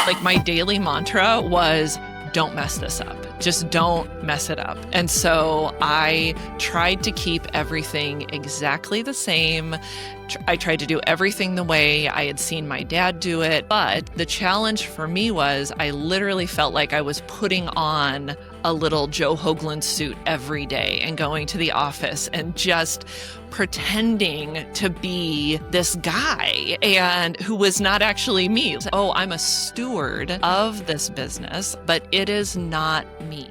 Like my daily mantra was, don't mess this up. Just don't mess it up. And so I tried to keep everything exactly the same. I tried to do everything the way I had seen my dad do it. But the challenge for me was I literally felt like I was putting on a little Joe Hoagland suit every day and going to the office and just pretending to be this guy and who was not actually me. Oh, I'm a steward of this business, but it is not me.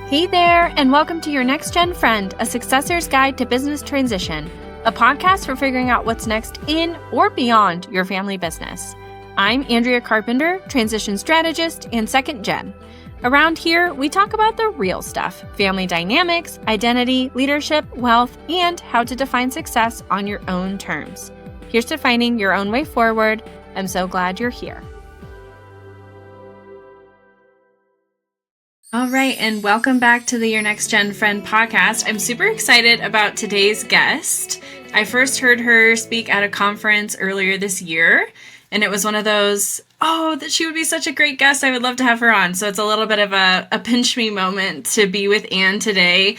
Hey there, and welcome to Your Next Gen Friend, a successor's guide to business transition, a podcast for figuring out what's next in or beyond your family business. I'm Andrea Carpenter, transition strategist and second gen. Around here, we talk about the real stuff, family dynamics, identity, leadership, wealth, and how to define success on your own terms. Here's to finding your own way forward. I'm so glad you're here. All right, and welcome back to the Your Next Gen Friend podcast. I'm super excited about today's guest. I first heard her speak at a conference earlier this year, and it was one of those, that she would be such a great guest. I would love to have her on. So it's a little bit of a pinch me moment to be with Anne today.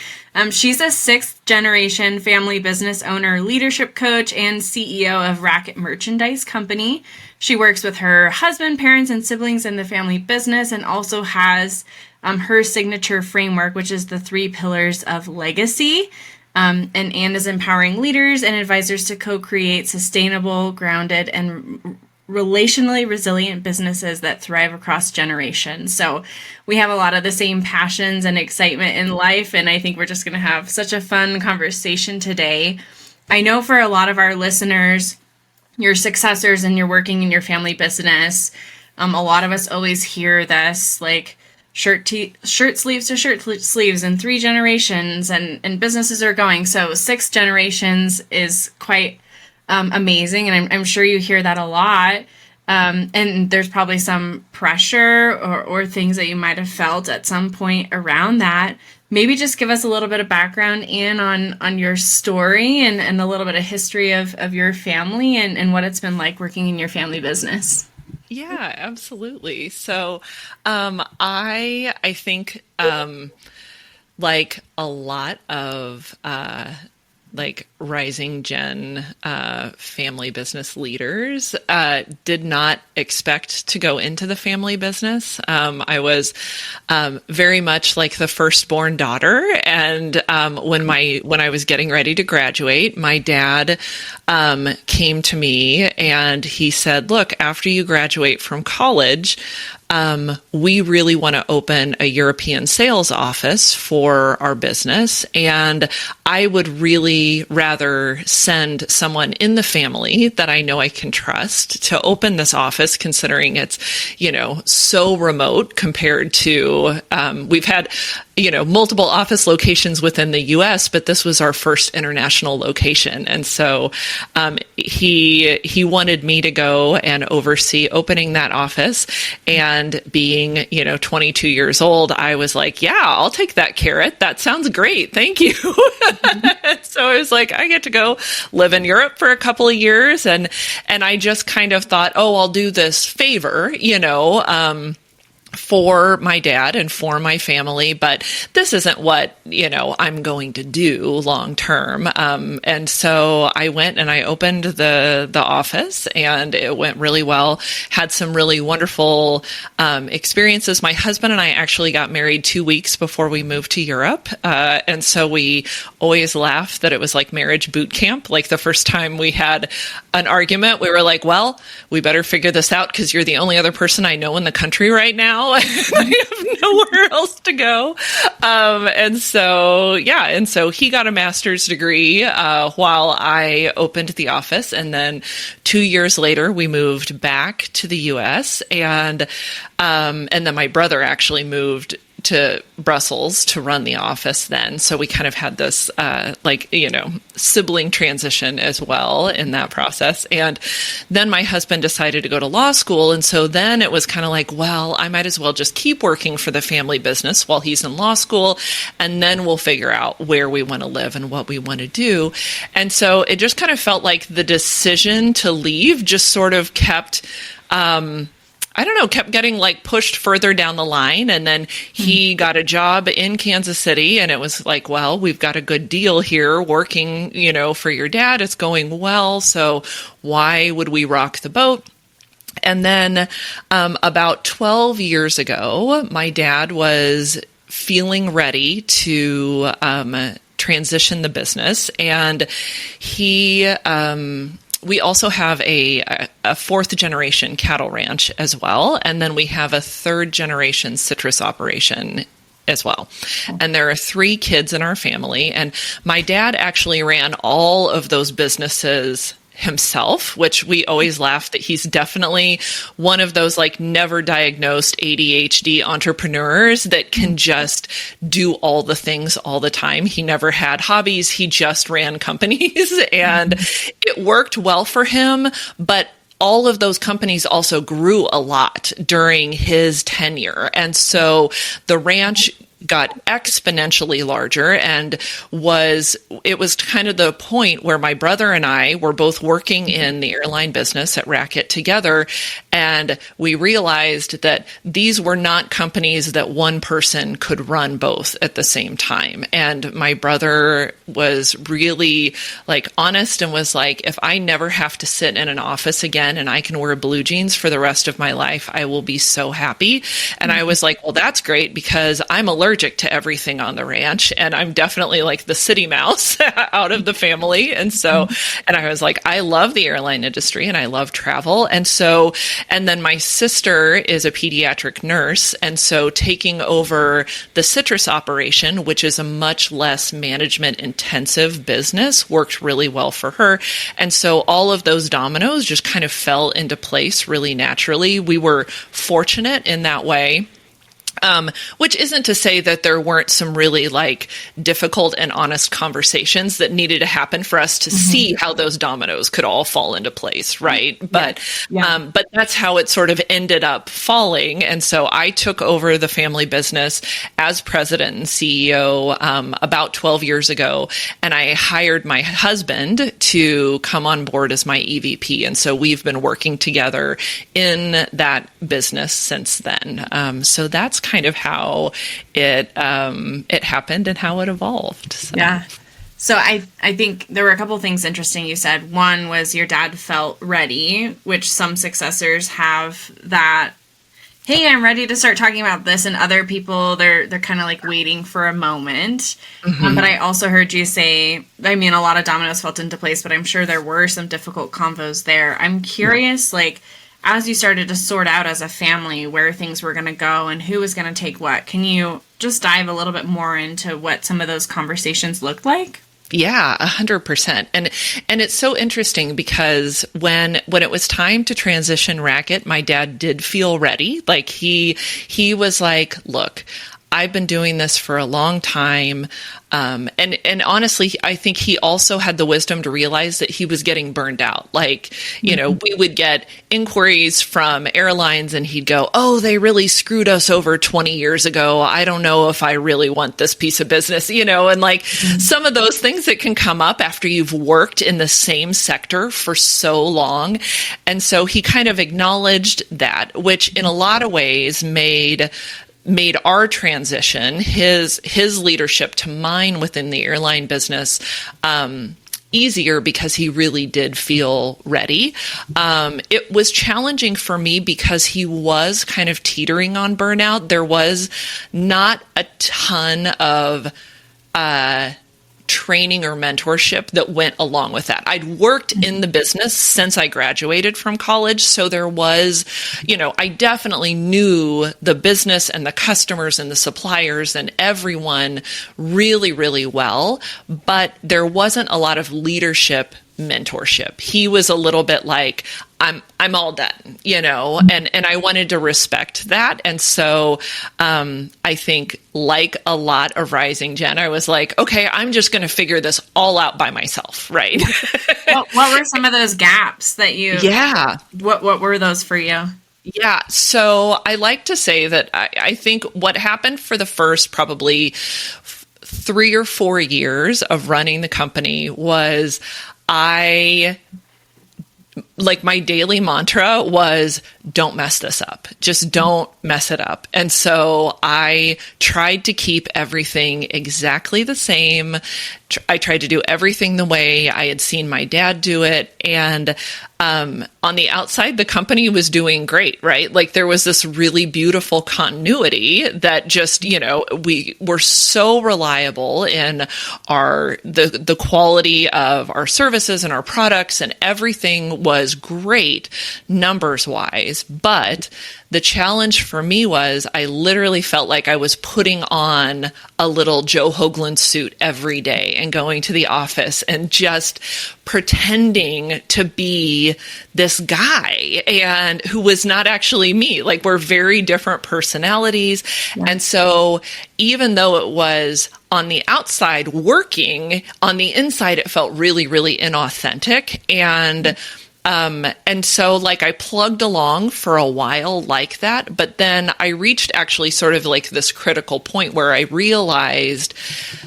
She's a 6th generation family business owner, leadership coach, and CEO of Racket Merchandise Company. She works with her husband, parents, and siblings in the family business and also has her signature framework, which is the 3 pillars of legacy. And Anne is empowering leaders and advisors to co-create sustainable, grounded, and relationally resilient businesses that thrive across generations. So we have a lot of the same passions and excitement in life, and I think we're just going to have such a fun conversation today. I know for a lot of our listeners, your successors and you're working in your family business, a lot of us always hear this, like, shirt sleeves to shirt sleeves in 3 generations and businesses are going. So 6 generations is quite amazing. And I'm sure you hear that a lot. And there's probably some pressure or things that you might have felt at some point around that. Maybe just give us a little bit of background, Anne, on your story and a little bit of history of your family and what it's been like working in your family business. Yeah, absolutely. So I think like a lot of rising gen family business leaders did not expect to go into the family business. I was very much like the firstborn daughter, and when I was getting ready to graduate, my dad came to me and he said, "Look, after you graduate from college, we really want to open a European sales office for our business. And I would really rather send someone in the family that I know I can trust to open this office, considering it's, so remote compared to, we've had, multiple office locations within the US, but this was our first international location. And so, he wanted me to go and oversee opening that office. And being, 22 years old, I was like, yeah, I'll take that carrot. That sounds great. Thank you. So I was like, I get to go live in Europe for a couple of years. And I just kind of thought, I'll do this favor, for my dad and for my family, but this isn't what, I'm going to do long term. And so I went and I opened the office, and it went really well, had some really wonderful experiences. My husband and I actually got married 2 weeks before we moved to Europe. And so we always laugh that it was like marriage boot camp. Like the first time we had an argument, we were like, well, we better figure this out because you're the only other person I know in the country right now. I have nowhere else to go. And so he got a master's degree while I opened the office. And then 2 years later, we moved back to the US. And then my brother actually moved to Brussels to run the office then. So we kind of had this, sibling transition as well in that process. And then my husband decided to go to law school. And so then it was kind of like, well, I might as well just keep working for the family business while he's in law school. And then we'll figure out where we want to live and what we want to do. And so it just kind of felt like the decision to leave just sort of kept, I don't know, kept getting like pushed further down the line. And then he got a job in Kansas City, and it was like, well, we've got a good deal here working, for your dad. It's going well. So why would we rock the boat? And then about 12 years ago, my dad was feeling ready to transition the business. And we also have a fourth generation cattle ranch as well. And then we have a third generation citrus operation as well. And there are 3 kids in our family. And my dad actually ran all of those businesses himself, which we always laugh that he's definitely one of those like never diagnosed ADHD entrepreneurs that can just do all the things all the time. He never had hobbies. He just ran companies and it worked well for him. But all of those companies also grew a lot during his tenure. And so the ranch got exponentially larger, and it was kind of the point where my brother and I were both working in the airline business at Racket together, and we realized that these were not companies that one person could run both at the same time. And my brother was really like honest and was like, if I never have to sit in an office again and I can wear blue jeans for the rest of my life, I will be so happy. And I was like, well, that's great because I'm allergic to everything on the ranch, and I'm definitely like the city mouse out of the family. And so, and I was like, I love the airline industry and I love travel. And then my sister is a pediatric nurse. And so taking over the citrus operation, which is a much less management intensive business, worked really well for her. And so all of those dominoes just kind of fell into place really naturally. We were fortunate in that way. Which isn't to say that there weren't some really like difficult and honest conversations that needed to happen for us to see how those dominoes could all fall into place, right? But that's how it sort of ended up falling. And so I took over the family business as president and CEO about 12 years ago, and I hired my husband to come on board as my EVP. And so we've been working together in that business since then. So that's kind of how it happened and how it evolved. So. Yeah. So I think there were a couple of things interesting you said. One was your dad felt ready, which some successors have that, hey, I'm ready to start talking about this, and other people, they're kind of like waiting for a moment. But I also heard you say, I mean, a lot of dominoes fell into place, but I'm sure there were some difficult convos there. I'm curious, like, as you started to sort out as a family where things were going to go and who was going to take what, can you just dive a little bit more into what some of those conversations looked like? Yeah, 100%. And it's so interesting because when it was time to transition Racket, my dad did feel ready. Like he was like, look, I've been doing this for a long time. And honestly, I think he also had the wisdom to realize that he was getting burned out. Like, we would get inquiries from airlines and he'd go, oh, they really screwed us over 20 years ago. I don't know if I really want this piece of business, and like some of those things that can come up after you've worked in the same sector for so long. And so he kind of acknowledged that, which in a lot of ways made our transition, his leadership to mine within the airline business, easier because he really did feel ready. It was challenging for me because he was kind of teetering on burnout. There was not a ton of training or mentorship that went along with that. I'd worked in the business since I graduated from college. So there was, I definitely knew the business and the customers and the suppliers and everyone really, really well, but there wasn't a lot of leadership mentorship. He was a little bit like, I'm all done, and I wanted to respect that. And so I think like a lot of rising gen, I was like, okay, I'm just going to figure this all out by myself. Right. What were some of those gaps that what were those for you? Yeah. So I like to say that I think what happened for the first probably 3 or 4 years of running the company was my daily mantra was don't mess this up. Just don't mess it up. And so I tried to keep everything exactly the same. I tried to do everything the way I had seen my dad do it. And on the outside, the company was doing great, right? Like there was this really beautiful continuity that just, we were so reliable in the quality of our services and our products, and everything was great numbers wise. But the challenge for me was I literally felt like I was putting on a little Joe Hoagland suit every day and going to the office and just pretending to be this guy and who was not actually me. Like we're very different personalities. Yeah. And so even though it was on the outside working, on the inside, it felt really, really inauthentic. And so like I plugged along for a while like that, but then I reached actually sort of like this critical point where I realized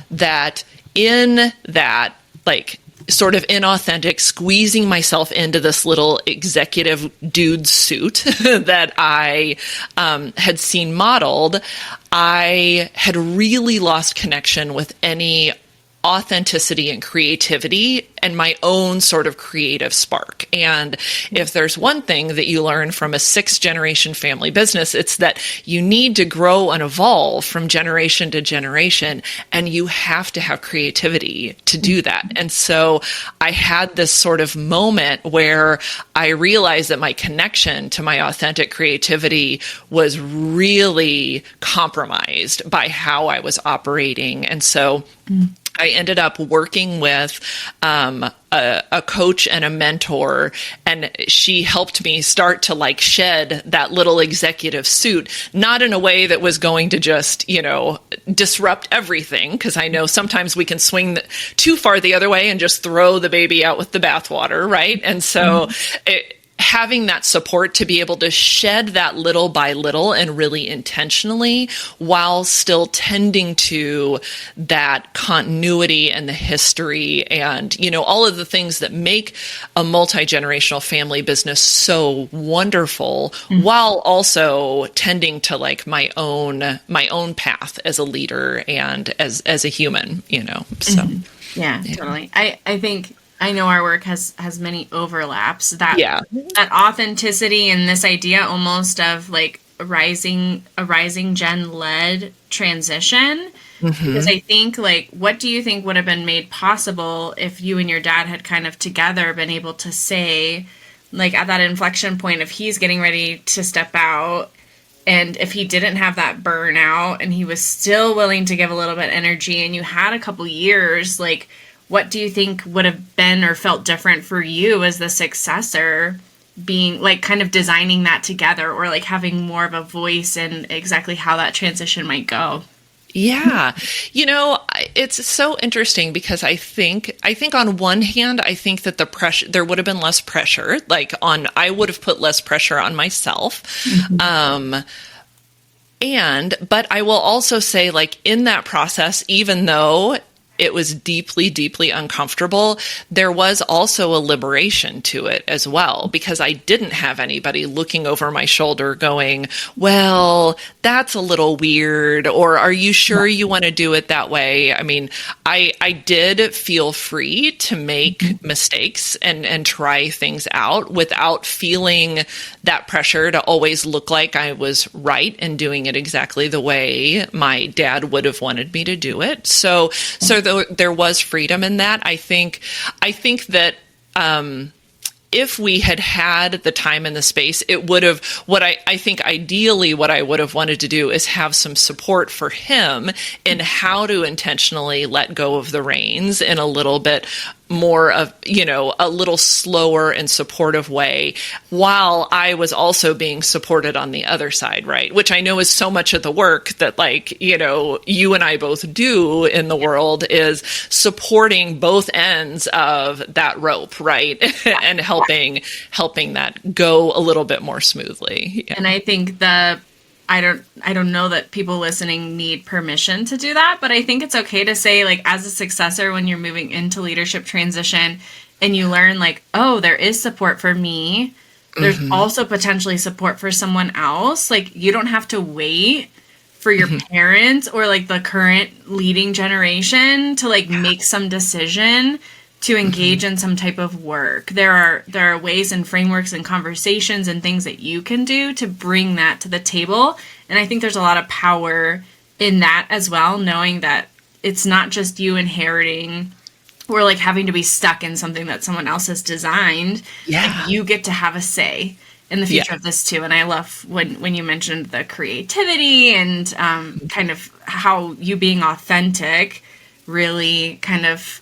that in that like sort of inauthentic, squeezing myself into this little executive dude suit that I had seen modeled, I had really lost connection with any authenticity and creativity and my own sort of creative spark. And if there's one thing that you learn from a 6th-generation family business, it's that you need to grow and evolve from generation to generation, and you have to have creativity to do that. And so I had this sort of moment where I realized that my connection to my authentic creativity was really compromised by how I was operating. And so I ended up working with a coach and a mentor, and she helped me start to like shed that little executive suit, not in a way that was going to just, disrupt everything. Because I know sometimes we can swing too far the other way and just throw the baby out with the bathwater, right? And so having that support to be able to shed that little by little and really intentionally while still tending to that continuity and the history and, all of the things that make a multi-generational family business so wonderful, while also tending to like my own path as a leader and as a human, so. Yeah, totally. I think I know our work has many overlaps. That authenticity and this idea almost of like a rising gen led transition. Because I think like, what do you think would have been made possible if you and your dad had kind of together been able to say, like at that inflection point, if he's getting ready to step out, and if he didn't have that burnout and he was still willing to give a little bit energy, and you had a couple years, like, what do you think would have been or felt different for you as the successor, being like kind of designing that together, or like having more of a voice in exactly how that transition might go? Yeah. It's so interesting because I think on one hand, I think that there would have been less pressure, I would have put less pressure on myself. But I will also say, like, in that process, even though it was deeply, deeply uncomfortable, there was also a liberation to it as well, because I didn't have anybody looking over my shoulder going, well, that's a little weird, or are you sure you want to do it that way? I mean, I did feel free to make mistakes and try things out without feeling that pressure to always look like I was right and doing it exactly the way my dad would have wanted me to do it. So there was freedom in that. I think that if we had the time and the space, it would have, I think ideally what I would have wanted to do is have some support for him in how to intentionally let go of the reins in a little bit more of, a little slower and supportive way, while I was also being supported on the other side, right? Which I know is so much of the work that, like, you and I both do in the world, is supporting both ends of that rope, right? And helping that go a little bit more smoothly. Yeah. And I think I don't know that people listening need permission to do that, but I think it's okay to say, like, as a successor, when you're moving into leadership transition and you learn, like, oh, there is support for me there's also potentially support for someone else. Like, you don't have to wait for your parents or like the current leading generation to like make some decision to engage in some type of work. There are ways and frameworks and conversations and things that you can do to bring that to the table. And I think there's a lot of power in that as well, knowing that it's not just you inheriting or like having to be stuck in something that someone else has designed. Yeah. Like, you get to have a say in the future of this too. And I love when you mentioned the creativity and kind of how you being authentic really kind of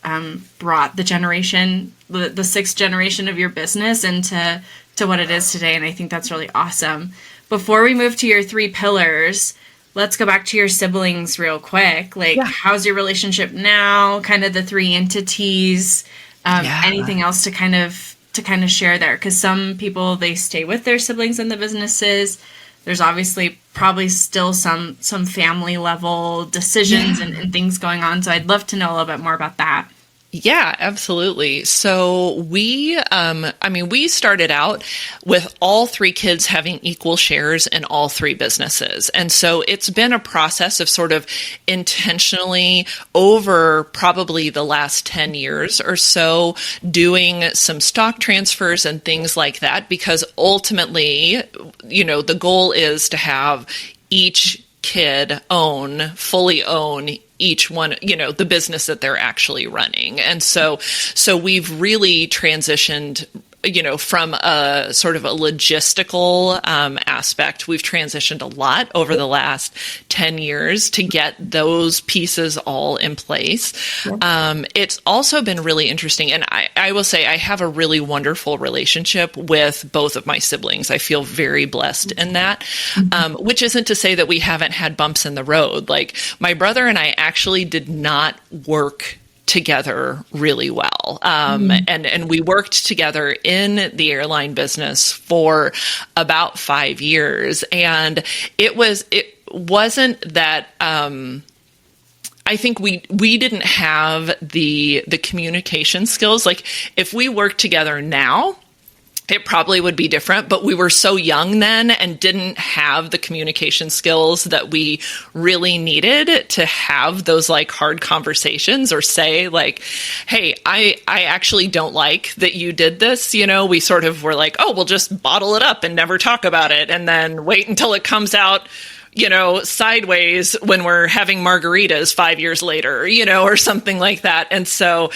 brought the generation, the sixth generation of your business into what it is today. And I think that's really awesome. Before we move to your 3 pillars, let's go back to your siblings real quick. Like, how's your relationship now? Kind of the 3 entities. Anything else to kind of share there? Because some people, they stay with their siblings in the businesses. There's obviously probably still some family level decisions and things going on. So I'd love to know a little bit more about that. Yeah, absolutely. So we started out with all 3 kids having equal shares in all 3 businesses. And so it's been a process of sort of intentionally over probably the last 10 years or so doing some stock transfers and things like that, because ultimately, the goal is to have each kid fully own each one, the business that they're actually running. And so we've really transitioned, from a sort of a logistical aspect. We've transitioned a lot over the last 10 years to get those pieces all in place. It's also been really interesting. And I will say I have a really wonderful relationship with both of my siblings. I feel very blessed in that, which isn't to say that we haven't had bumps in the road. Like, my brother and I actually did not work together really well. And we worked together in the airline business for about 5 years. And it wasn't that, I think we didn't have the communication skills. Like, if we worked together now, it probably would be different, but we were so young then and didn't have the communication skills that we really needed to have those like hard conversations or say like, hey, I actually don't like that you did this. We sort of were like, oh, we'll just bottle it up and never talk about it. And then wait until it comes out, sideways when we're having margaritas 5 years later, or something like that. And so,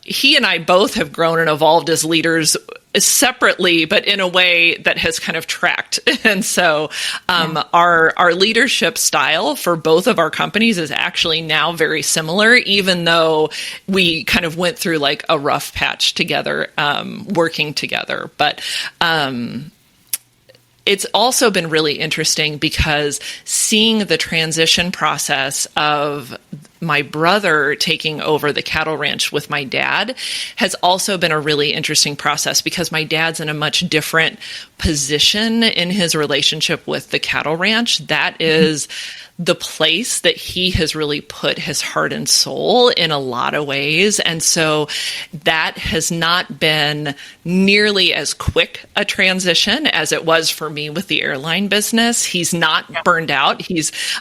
he and I both have grown and evolved as leaders separately, but in a way that has kind of tracked. And so our leadership style for both of our companies is actually now very similar, even though we kind of went through like a rough patch together, working together. But it's also been really interesting because seeing the transition process of my brother taking over the cattle ranch with my dad has also been a really interesting process, because my dad's in a much different position in his relationship with the cattle ranch. That is the place that he has really put his heart and soul in a lot of ways. And so that has not been nearly as quick a transition as it was for me with the airline business. He's not burned out.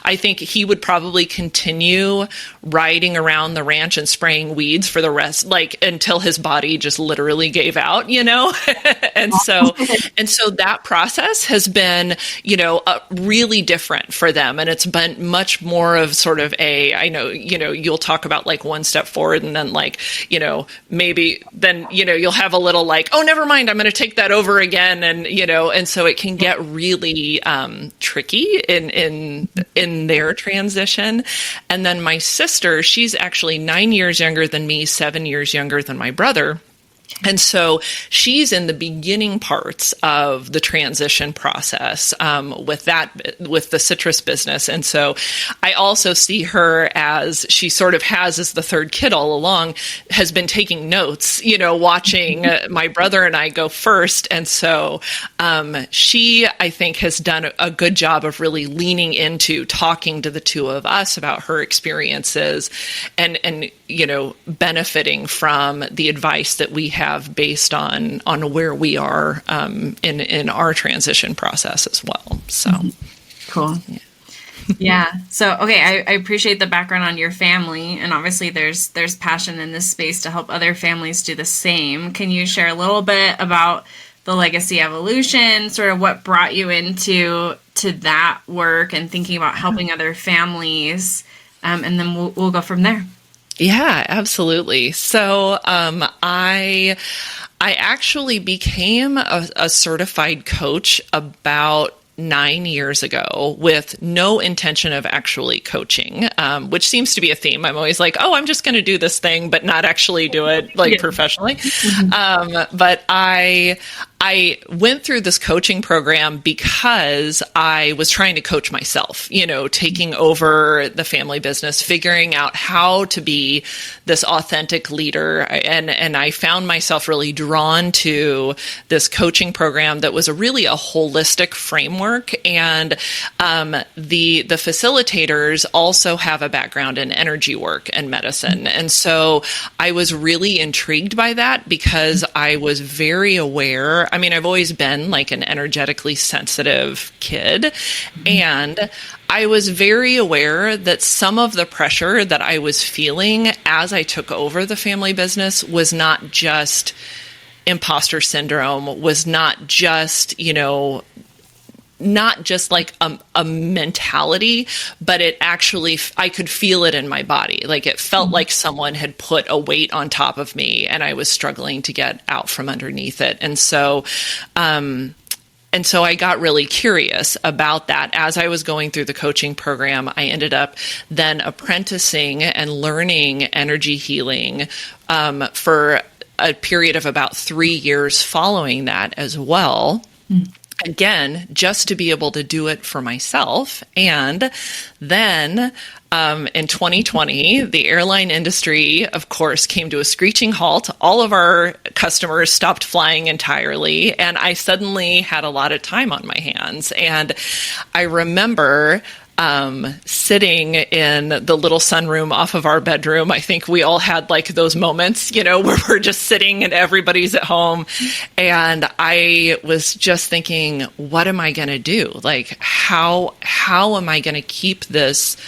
I think he would probably continue riding around the ranch and spraying weeds for the rest, like until his body just literally gave out, and so that process has been, really different for them. And it's been much more of sort of I know, you'll talk about like one step forward and then like, maybe then, you'll have a little like, oh, never mind, I'm going to take that over again. And, and so it can get really tricky in their transition. And then my sister, she's actually 9 years younger than me, 7 years younger than my brother. And so she's in the beginning parts of the transition process with the citrus business. And so I also see her as she sort of has as the third kid all along, has been taking notes, watching my brother and I go first. And so she, I think, has done a good job of really leaning into talking to the two of us about her experiences and benefiting from the advice that we have based on where we are in our transition process as well. So cool. Yeah. So, okay, I appreciate the background on your family, and obviously there's passion in this space to help other families do the same. Can you share a little bit about the legacy evolution, sort of what brought you into that work and thinking about helping other families, and then we'll go from there. Yeah, absolutely. So I actually became a certified coach about 9 years ago with no intention of actually coaching, which seems to be a theme. I'm always like, oh, I'm just going to do this thing, but not actually do it professionally. But I went through this coaching program because I was trying to coach myself, taking over the family business, figuring out how to be this authentic leader. And I found myself really drawn to this coaching program that was really a holistic framework. And the facilitators also have a background in energy work and medicine. And so I was really intrigued by that because I was very aware. I mean, I've always been like an energetically sensitive kid, and I was very aware that some of the pressure that I was feeling as I took over the family business was not just imposter syndrome, was not just, not just like a mentality, but it actually, I could feel it in my body. Like it felt like someone had put a weight on top of me and I was struggling to get out from underneath it. And so I got really curious about that. As I was going through the coaching program, I ended up then apprenticing and learning energy healing for a period of about 3 years following that as well. Again, just to be able to do it for myself. And then in 2020, the airline industry, of course, came to a screeching halt. All of our customers stopped flying entirely. And I suddenly had a lot of time on my hands. And I remember sitting in the little sunroom off of our bedroom. I think we all had like those moments, where we're just sitting and everybody's at home. And I was just thinking, what am I going to do? Like, how am I going to keep this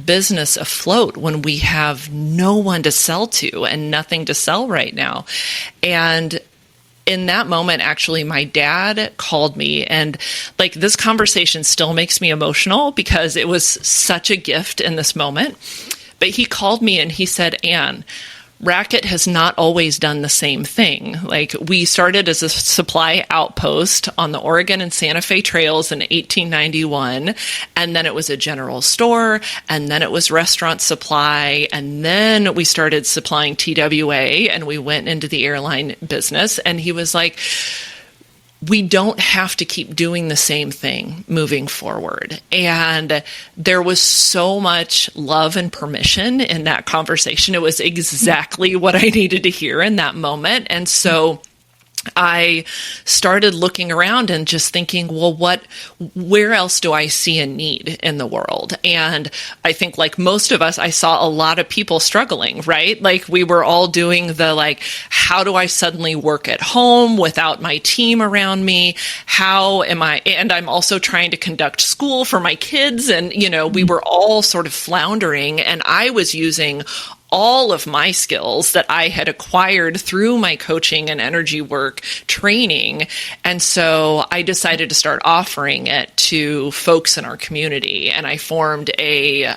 business afloat when we have no one to sell to and nothing to sell right now? And in that moment, actually, my dad called me, and like this conversation still makes me emotional because it was such a gift in this moment. But he called me and he said, Anne, Racket has not always done the same thing. Like we started as a supply outpost on the Oregon and Santa Fe trails in 1891. And then it was a general store. And then it was restaurant supply. And then we started supplying TWA and we went into the airline business. And he was like, we don't have to keep doing the same thing moving forward. And there was so much love and permission in that conversation. It was exactly what I needed to hear in that moment. And so I started looking around and just thinking, well, where else do I see a need in the world? And I think like most of us, I saw a lot of people struggling, right? Like we were all doing the like, how do I suddenly work at home without my team around me? And I'm also trying to conduct school for my kids. And, we were all sort of floundering, and I was using all of my skills that I had acquired through my coaching and energy work training. And so I decided to start offering it to folks in our community. And I formed a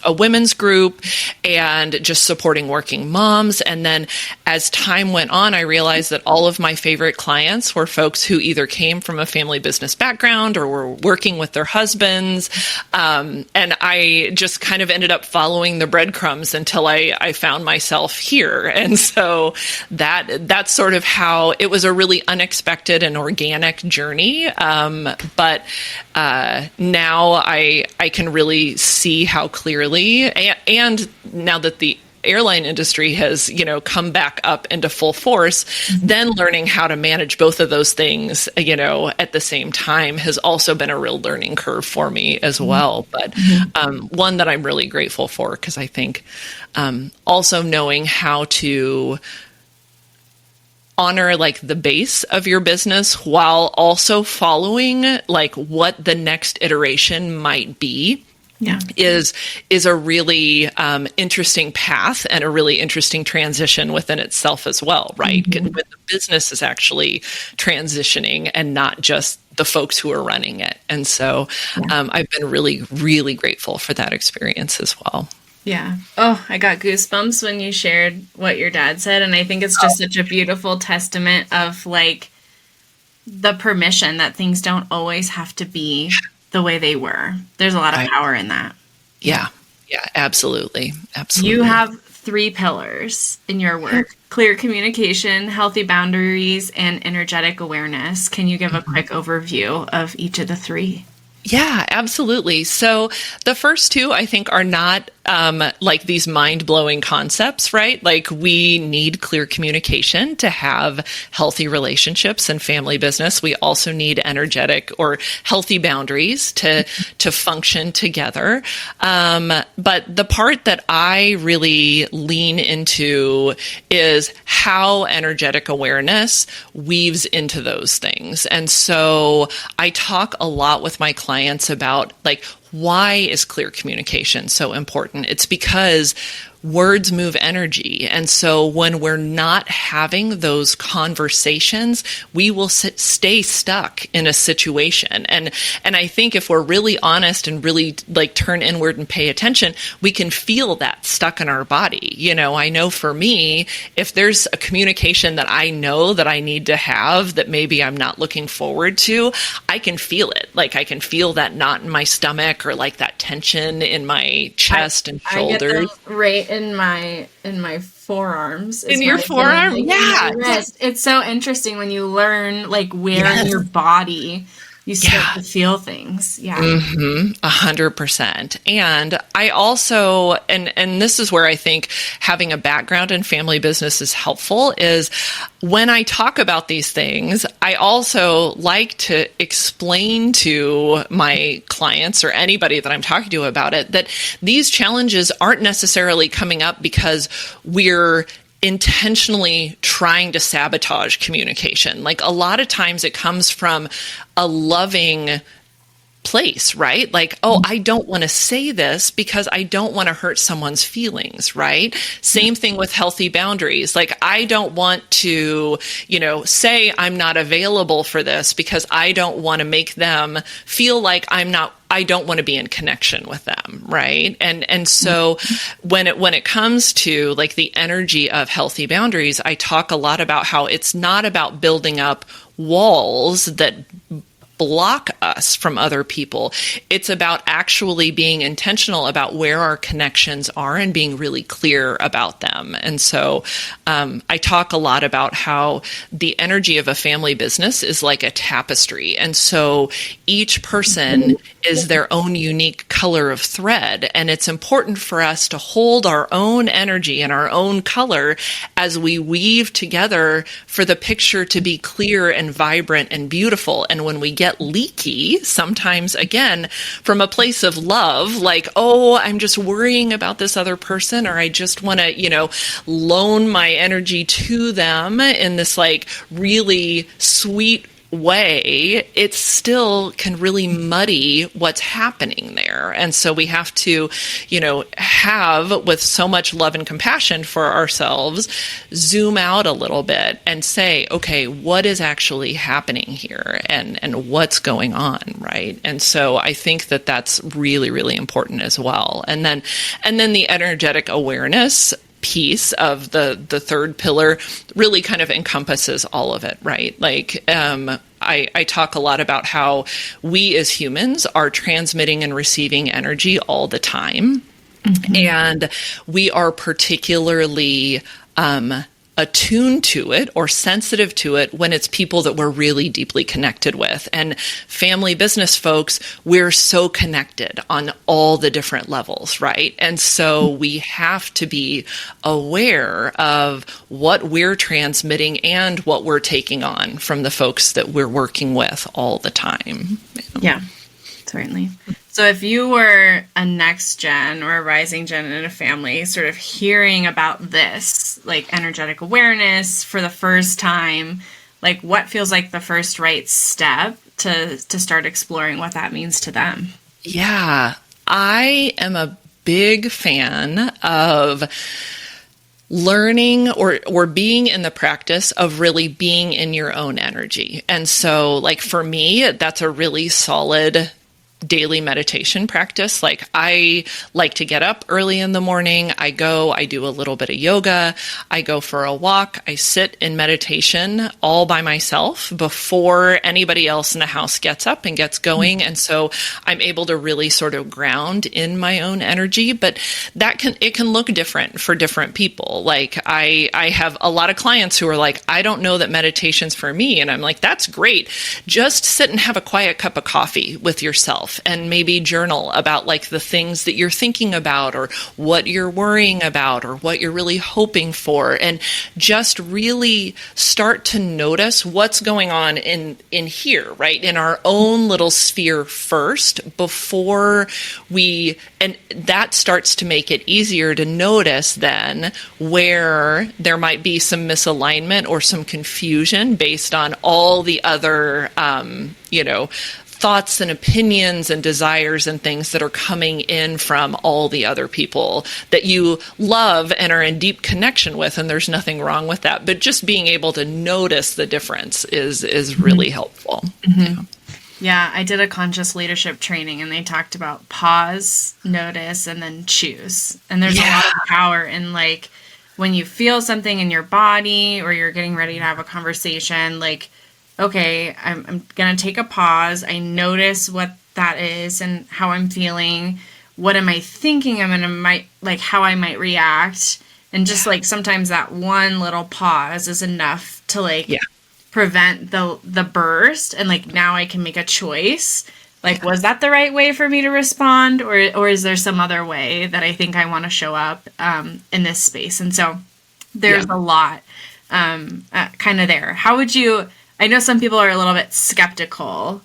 women's group and just supporting working moms. And then as time went on, I realized that all of my favorite clients were folks who either came from a family business background or were working with their husbands. And I just kind of ended up following the breadcrumbs until I found myself here. And so that's sort of how it was, a really unexpected and organic journey. But now I can really see how clearly, and now that the airline industry has, come back up into full force, then learning how to manage both of those things, at the same time has also been a real learning curve for me as well. But one that I'm really grateful for, because I think also knowing how to honor like the base of your business while also following like what the next iteration might be. Yeah. is a really interesting path and a really interesting transition within itself as well, right? When the business is actually transitioning and not just the folks who are running it. And so I've been really, really grateful for that experience as well. Yeah. Oh, I got goosebumps when you shared what your dad said. And I think it's just such a beautiful testament of like the permission that things don't always have to be the way they were. There's a lot of power in that. Yeah. Yeah, absolutely. Absolutely. You have 3 pillars in your work: clear communication, healthy boundaries, and energetic awareness. Can you give a quick overview of each of the 3? Yeah, absolutely. So the first 2, I think, are not like these mind-blowing concepts, right? Like we need clear communication to have healthy relationships and family business. We also need energetic or healthy boundaries to function together. But the part that I really lean into is how energetic awareness weaves into those things. And so I talk a lot with my clients about like, why is clear communication so important? It's because words move energy. And so when we're not having those conversations, we will stay stuck in a situation. And I think if we're really honest and really like turn inward and pay attention, we can feel that stuck in our body. You know, I know for me, if there's a communication that I know that I need to have that maybe I'm not looking forward to, I can feel it. Like I can feel that knot in my stomach or like that tension in my chest and shoulders. I get them right in my forearms. In your forearm? Yeah. It's so interesting when you learn like where in your body you start to feel things. Yeah. 100%. And I also, and this is where I think having a background in family business is helpful, is when I talk about these things, I also like to explain to my clients or anybody that I'm talking to about it, that these challenges aren't necessarily coming up because we're intentionally trying to sabotage communication. Like a lot of times it comes from a loving place, right? Like, oh, I don't want to say this because I don't want to hurt someone's feelings, right? Same thing with healthy boundaries. Like, I don't want to, say I'm not available for this because I don't want to make them feel like I don't want to be in connection with them, right? And so when it comes to like the energy of healthy boundaries, I talk a lot about how it's not about building up walls that block us from other people. It's about actually being intentional about where our connections are and being really clear about them. And so I talk a lot about how the energy of a family business is like a tapestry. And so each person is their own unique color of thread. And it's important for us to hold our own energy and our own color as we weave together for the picture to be clear and vibrant and beautiful. And when we get leaky, sometimes again, from a place of love, like, oh, I'm just worrying about this other person, or I just want to, loan my energy to them in this like really sweet way, it still can really muddy what's happening there. And so we have to, have, with so much love and compassion for ourselves, zoom out a little bit and say, okay, what is actually happening here and what's going on, right? And so I think that that's really, really important as well. And then the energetic awareness piece of the third pillar really kind of encompasses all of it, right? Like, I talk a lot about how we as humans are transmitting and receiving energy all the time. Mm-hmm. And we are particularly attuned to it or sensitive to it when it's people that we're really deeply connected with. And family business folks, we're so connected on all the different levels, right? And so we have to be aware of what we're transmitting and what we're taking on from the folks that we're working with all the time. Yeah, certainly. So if you were a next gen or a rising gen in a family, sort of hearing about this, like energetic awareness for the first time, like what feels like the first right step to start exploring what that means to them? Yeah, I am a big fan of learning or being in the practice of really being in your own energy. And so like for me, that's a really solid daily meditation practice. Like I like to get up early in the morning. I do a little bit of yoga. I go for a walk. I sit in meditation all by myself before anybody else in the house gets up and gets going. And so I'm able to really sort of ground in my own energy, but it can look different for different people. Like I have a lot of clients who are like, I don't know that meditation's for me. And I'm like, that's great. Just sit and have a quiet cup of coffee with yourself and maybe journal about like the things that you're thinking about or what you're worrying about or what you're really hoping for, and just really start to notice what's going on in here, right? In our own little sphere first before and that starts to make it easier to notice then where there might be some misalignment or some confusion based on all the other, thoughts and opinions and desires and things that are coming in from all the other people that you love and are in deep connection with. And there's nothing wrong with that. But just being able to notice the difference is really helpful. Mm-hmm. Yeah, I did a conscious leadership training and they talked about pause, notice, and then choose. And there's a lot of power in like when you feel something in your body or you're getting ready to have a conversation, like, okay, I'm going to take a pause. I notice what that is and how I'm feeling. What am I thinking? How I might react. And just like sometimes that one little pause is enough to prevent the burst. And like now I can make a choice. Like, was that the right way for me to respond? Or is there some other way that I think I want to show up in this space? And so there's a lot kind of there. How would you... I know some people are a little bit skeptical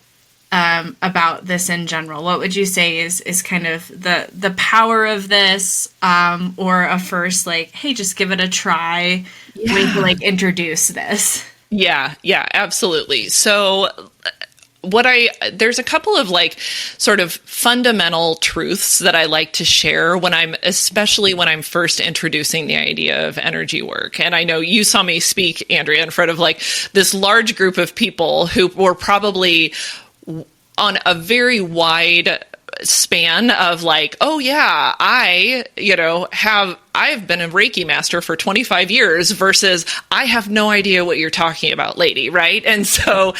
about this in general. What would you say is kind of the power of this, or a first like, hey, just give it a try way to like introduce this? Yeah, absolutely. So there's a couple of like sort of fundamental truths that I like to share especially when I'm first introducing the idea of energy work. And I know you saw me speak, Andrea, in front of like this large group of people who were probably on a very wide span of like, oh yeah, I've been a Reiki master for 25 years versus I have no idea what you're talking about, lady, right? And so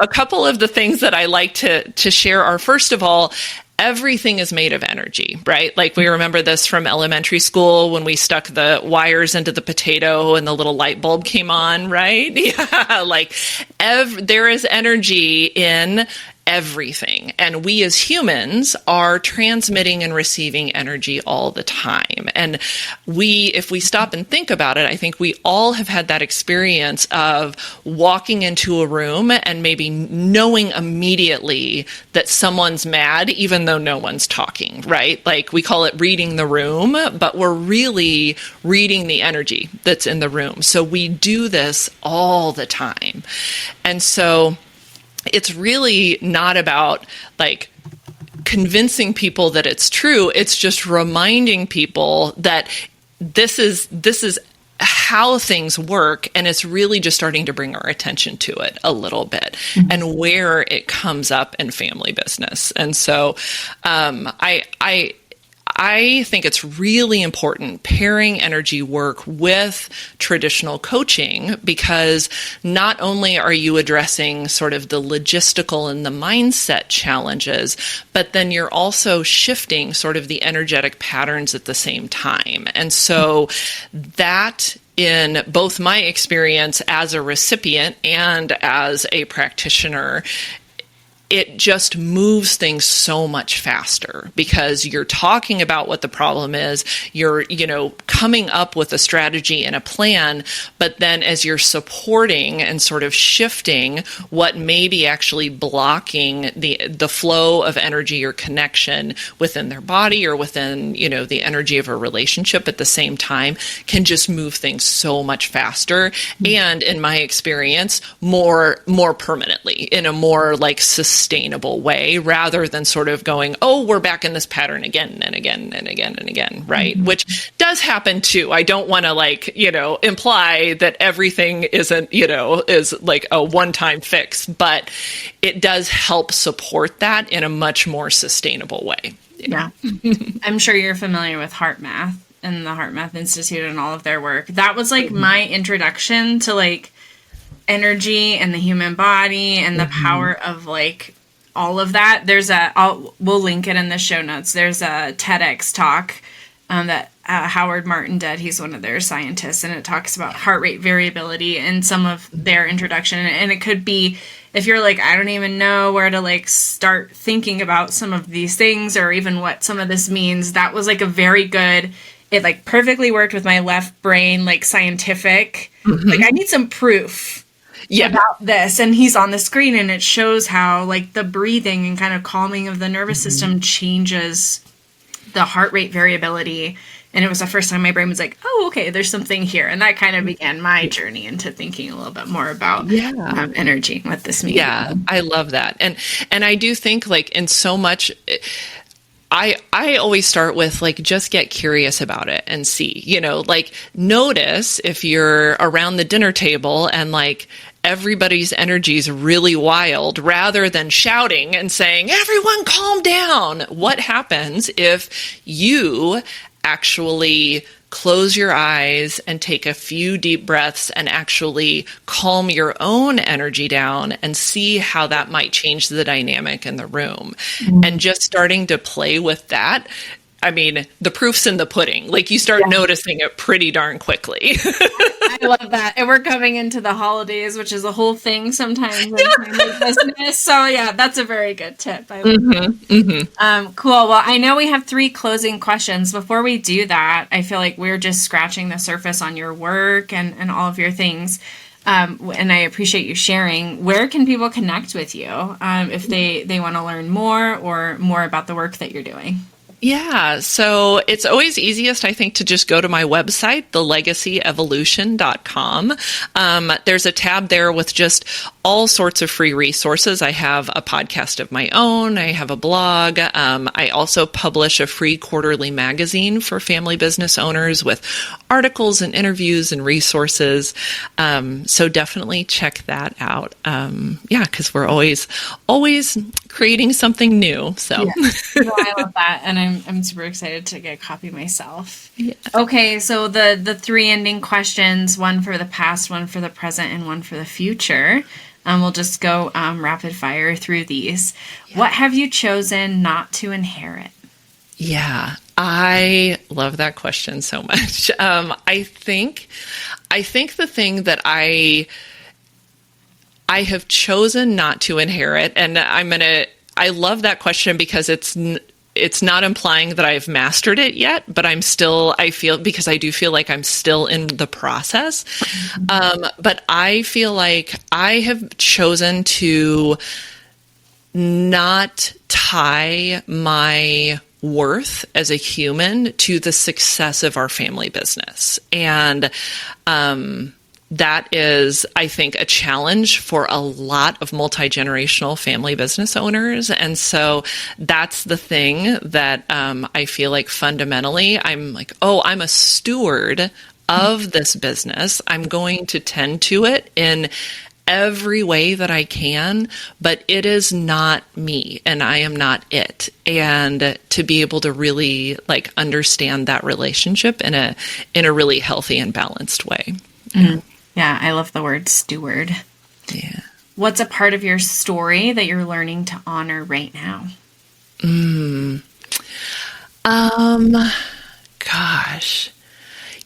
a couple of the things that I like to share are, first of all, everything is made of energy, right? Like we remember this from elementary school when we stuck the wires into the potato and the little light bulb came on, right? Yeah, like there is energy in everything. And we as humans are transmitting and receiving energy all the time. And if we stop and think about it, I think we all have had that experience of walking into a room and maybe knowing immediately that someone's mad, even though no one's talking, right? Like we call it reading the room, but we're really reading the energy that's in the room. So we do this all the time. And so it's really not about like convincing people that it's true. It's just reminding people that this is how things work. And it's really just starting to bring our attention to it a little bit and where it comes up in family business. And so I think it's really important pairing energy work with traditional coaching, because not only are you addressing sort of the logistical and the mindset challenges, but then you're also shifting sort of the energetic patterns at the same time. And so that, in both my experience as a recipient and as a practitioner, it just moves things so much faster because you're talking about what the problem is. You're, coming up with a strategy and a plan, but then as you're supporting and sort of shifting what may be actually blocking the flow of energy or connection within their body or within, the energy of a relationship at the same time can just move things so much faster. And in my experience, more permanently, in a more like sustainable way, rather than sort of going, oh, we're back in this pattern again and again and again and again, right? Which does happen too. I don't want to imply that everything isn't, is like a one-time fix, but it does help support that in a much more sustainable way. Yeah. I'm sure you're familiar with Heart Math and the Heart Math Institute and all of their work. That was like my introduction to like energy and the human body and the power of like all of that. We'll link it in the show notes. There's a TEDx talk that Howard Martin did. He's one of their scientists, and it talks about heart rate variability and some of their introduction. And it could be, if you're like, I don't even know where to like start thinking about some of these things or even what some of this means. That was like a very good, it like perfectly worked with my left brain, like scientific, like I need some proof about this. And he's on the screen and it shows how like the breathing and kind of calming of the nervous system changes the heart rate variability. And it was the first time my brain was like, oh, okay, there's something here. And that kind of began my journey into thinking a little bit more about energy and what this means. Yeah, I love that. And I do think like in so much, I always start with like, just get curious about it and see, like notice if you're around the dinner table and like everybody's energy is really wild, rather than shouting and saying, everyone calm down. What happens if you actually close your eyes and take a few deep breaths and actually calm your own energy down and see how that might change the dynamic in the room? And just starting to play with that, I mean, the proof's in the pudding. Like you start noticing it pretty darn quickly. I love that. And we're coming into the holidays, which is a whole thing sometimes in family business. So yeah, that's a very good tip. I love cool. Well, I know we have 3 closing questions. Before we do that, I feel like we're just scratching the surface on your work and all of your things. And I appreciate you sharing. Where can people connect with you if they want to learn more or more about the work that you're doing? Yeah, so it's always easiest, I think, to just go to my website, thelegacyevolution.com. There's a tab there with just all sorts of free resources. I have a podcast of my own. I have a blog. I also publish a free quarterly magazine for family business owners with articles and interviews and resources. So definitely check that out. Because we're always creating something new. So No, I love that. And I'm super excited to get a copy myself. Yeah. Okay, so the 3 ending questions, one for the past, one for the present, and one for the future. We'll just go rapid fire through these. Yeah. What have you chosen not to inherit? Yeah, I love that question so much. I think the thing that I have chosen not to inherit, and I love that question because it's not implying that I've mastered it yet, but I do feel like I'm still in the process. But I feel like I have chosen to not tie my worth as a human to the success of our family business. And, that is, I think, a challenge for a lot of multi-generational family business owners. And so that's the thing that I feel like fundamentally I'm like, I'm a steward of this business. I'm going to tend to it in every way that I can, but it is not me and I am not it. And to be able to really like understand that relationship in a really healthy and balanced way. Mm-hmm. Yeah, I love the word steward. Yeah. What's a part of your story that you're learning to honor right now? Gosh.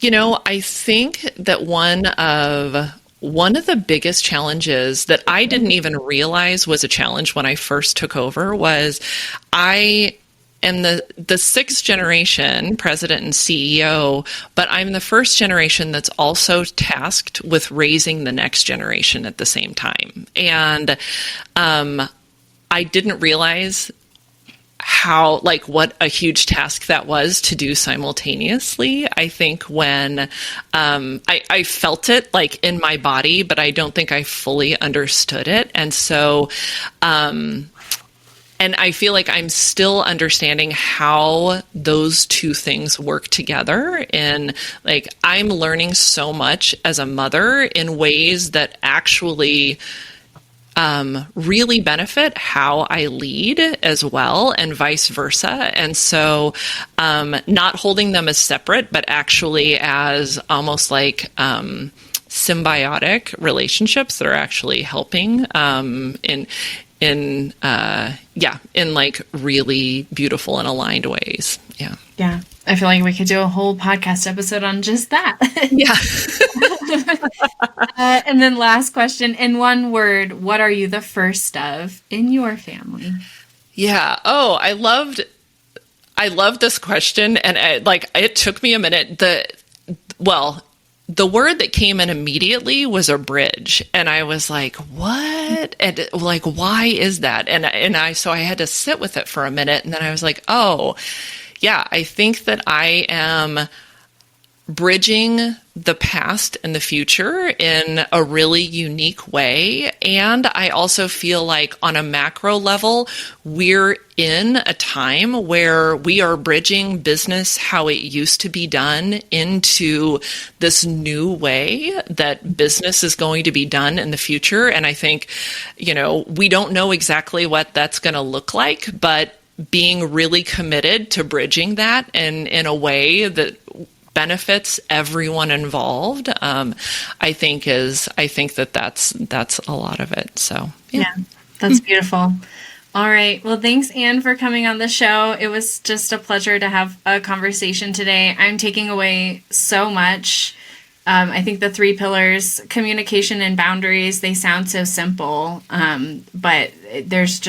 I think that one of one of the biggest challenges that I didn't even realize was a challenge when I first took over was I am the sixth generation president and CEO, but I'm the first generation that's also tasked with raising the next generation at the same time. And I didn't realize how, like, what a huge task that was to do simultaneously. I think when I felt it like in my body, but I don't think I fully understood it. And so, and I feel like I'm still understanding how those two things work together. And like, I'm learning so much as a mother in ways that actually really benefit how I lead as well, and vice versa. And so not holding them as separate, but actually as almost like symbiotic relationships that are actually helping in like really beautiful and aligned ways. Yeah. Yeah. I feel like we could do a whole podcast episode on just that. Yeah. And then last question, in one word, what are you the first of in your family? Yeah. Oh, I loved this question. And it took me a minute. The word that came in immediately was a bridge. And I was like, what? And like, why is that? So I had to sit with it for a minute. And then I was like, oh, yeah, I think that I am bridging the past and the future in a really unique way. And I also feel like on a macro level, we're in a time where we are bridging business how it used to be done into this new way that business is going to be done in the future. And I think, we don't know exactly what that's going to look like, but being really committed to bridging that in a way that benefits everyone involved, I think that's a lot of it. So yeah, that's beautiful. All right. Well, thanks, Anne, for coming on the show. It was just a pleasure to have a conversation today. I'm taking away so much. I think the 3 pillars, communication and boundaries, they sound so simple, but there's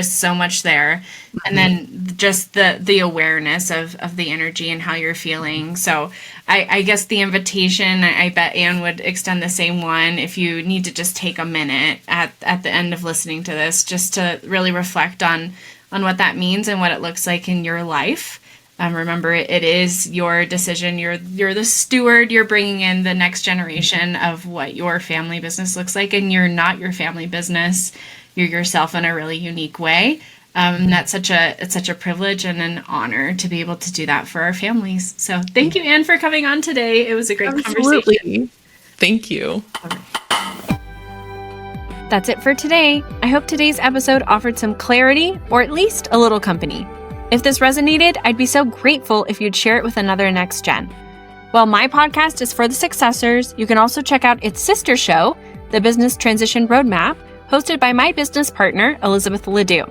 so much there. Mm-hmm. And then just the awareness of the energy and how you're feeling. So I guess the invitation, I bet Anne would extend the same one if you need to just take a minute at the end of listening to this, just to really reflect on what that means and what it looks like in your life. Remember, it is your decision. You're the steward. You're bringing in the next generation of what your family business looks like, and you're not your family business. You're yourself in a really unique way. It's such a privilege and an honor to be able to do that for our families. So thank you, Anne, for coming on today. It was a great conversation. Thank you. That's it for today. I hope today's episode offered some clarity, or at least a little company. If this resonated, I'd be so grateful if you'd share it with another Next Gen. While my podcast is for the successors, you can also check out its sister show, The Business Transition Roadmap, hosted by my business partner, Elizabeth Ledoux.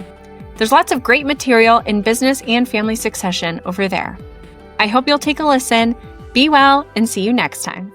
There's lots of great material in business and family succession over there. I hope you'll take a listen. Be well, and see you next time.